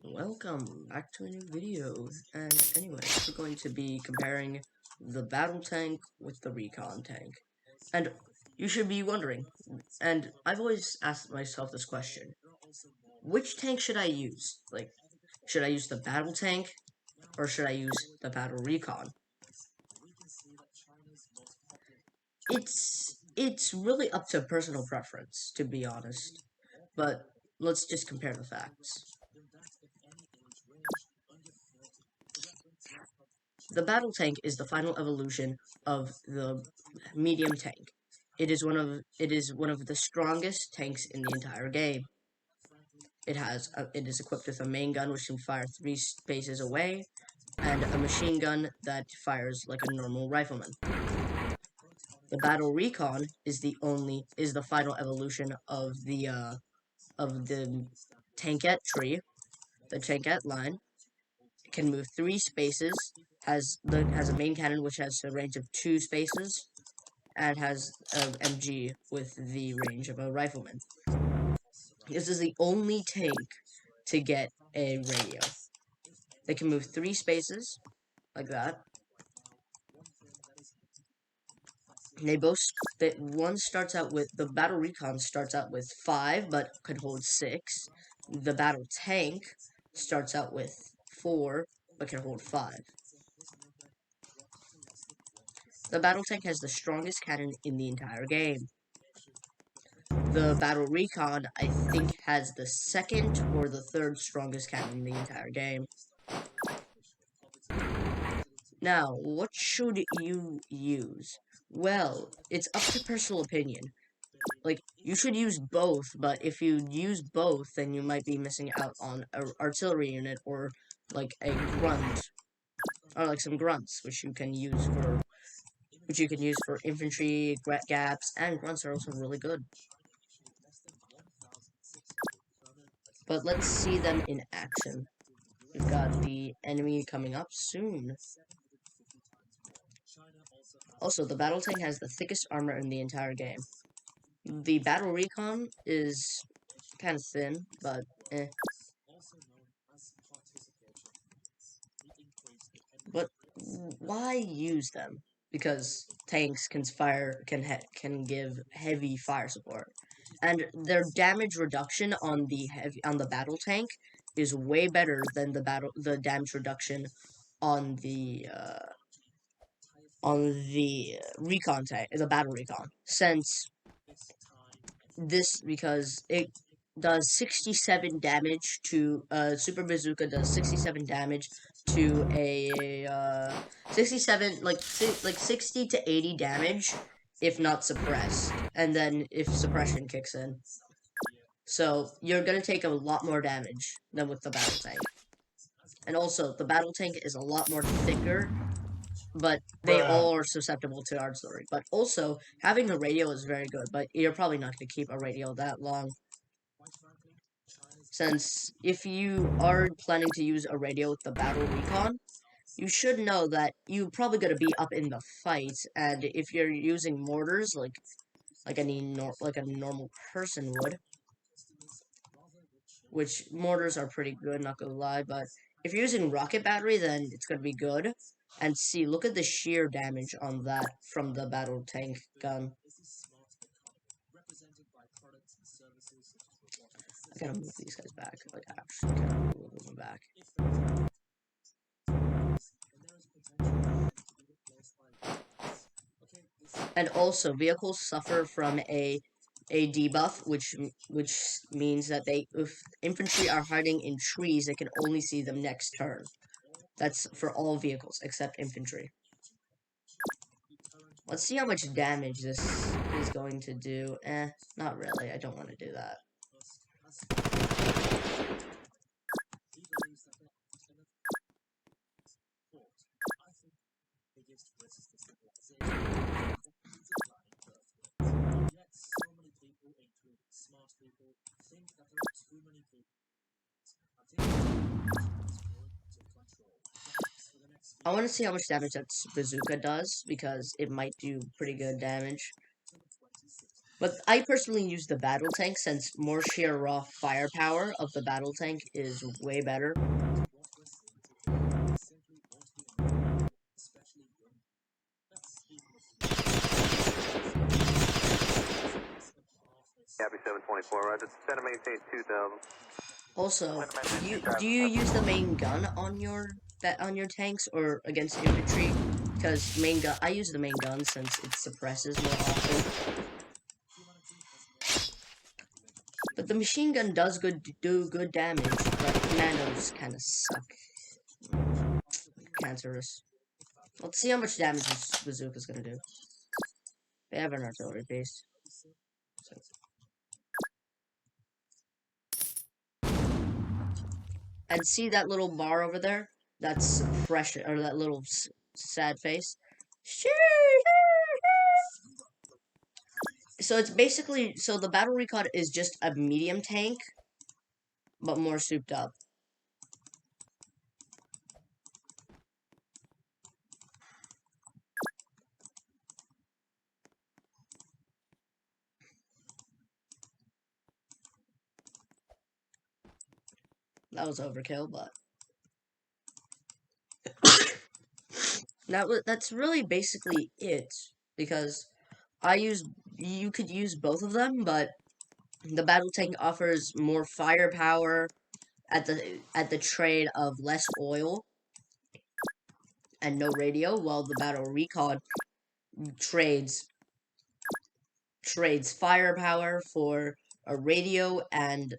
Welcome back to a new video, and anyway, we're going to be comparing the battle tank with the recon tank. And you should be wondering, and I've always asked myself this question, which tank should I use? Like, should I use the battle tank, or should I use the battle recon? It's really up to personal preference, to be honest, but let's just compare the facts. The battle tank is the final evolution of the medium tank. It is one of the strongest tanks in the entire game. It is equipped with a main gun which can fire 3 spaces away, and a machine gun that fires like a normal rifleman. The battle recon is the final evolution of the tankette tree, the tankette line. Can move 3 spaces, has a main cannon which has a range of 2 spaces, and has an MG with the range of a rifleman. This is the only tank to get a radio. They can move 3 spaces, like that. One starts out with, the Battle Recon starts out with 5, but could hold 6. The Battle Tank starts out with 4, but can hold 5. The Battle Tank has the strongest cannon in the entire game. The Battle Recon, I think, has the second or the third strongest cannon in the entire game. Now, what should you use? Well, it's up to personal opinion. Like, you should use both, but if you use both, then you might be missing out on an artillery unit or, like, a grunt. Or, like, some grunts, which you can use for infantry, gaps, and grunts are also really good. But let's see them in action. We've got the enemy coming up soon. Also, the battle tank has the thickest armor in the entire game. The battle recon is kind of thin, but eh. But why use them? Because tanks can give heavy fire support, and their damage reduction on the battle tank is way better than the damage reduction on the recon tank, the battle recon, because it does 67 damage to super bazooka does 67 damage to a 67 like 60 to 80 damage if not suppressed, and then if suppression kicks in. So you're gonna take a lot more damage than with the battle tank. And also the battle tank is a lot more thicker, but they all are susceptible to artillery. But also, having a radio is very good, but you're probably not going to keep a radio that long. Since if you are planning to use a radio with the Battle Recon, you should know that you're probably going to be up in the fight, and if you're using mortars, like a normal person would, which mortars are pretty good, not gonna lie, but if you're using rocket battery, then it's gonna be good. And see, look at the sheer damage on that from the battle tank gun. I gotta move these guys back. Like, actually, gotta move them back. And also, vehicles suffer from a debuff, which means that if infantry are hiding in trees, they can only see them next turn. That's for all vehicles except infantry. Let's see how much damage this is going to do. Not really. I don't want to do that. I want to see how much damage that bazooka does, because it might do pretty good damage. But I personally use the battle tank since more sheer raw firepower of the battle tank is way better. Copy 724, Roger. Center maintain 2000. Also, do you use the main gun on your tanks or against infantry? Because main gun, I use the main gun since it suppresses more often. But the machine gun does do good damage, but commandos kind of suck. Cancerous. Let's see how much damage this bazooka's gonna do. They have an artillery piece. So. And see that little bar over there? That's suppression, or that little sad face. So it's basically, so the battle recon is just a medium tank, but more souped up. That was overkill, but that's really basically it. Because you could use both of them, but the battle tank offers more firepower at the trade of less oil and no radio, while the battle recon trades firepower for a radio and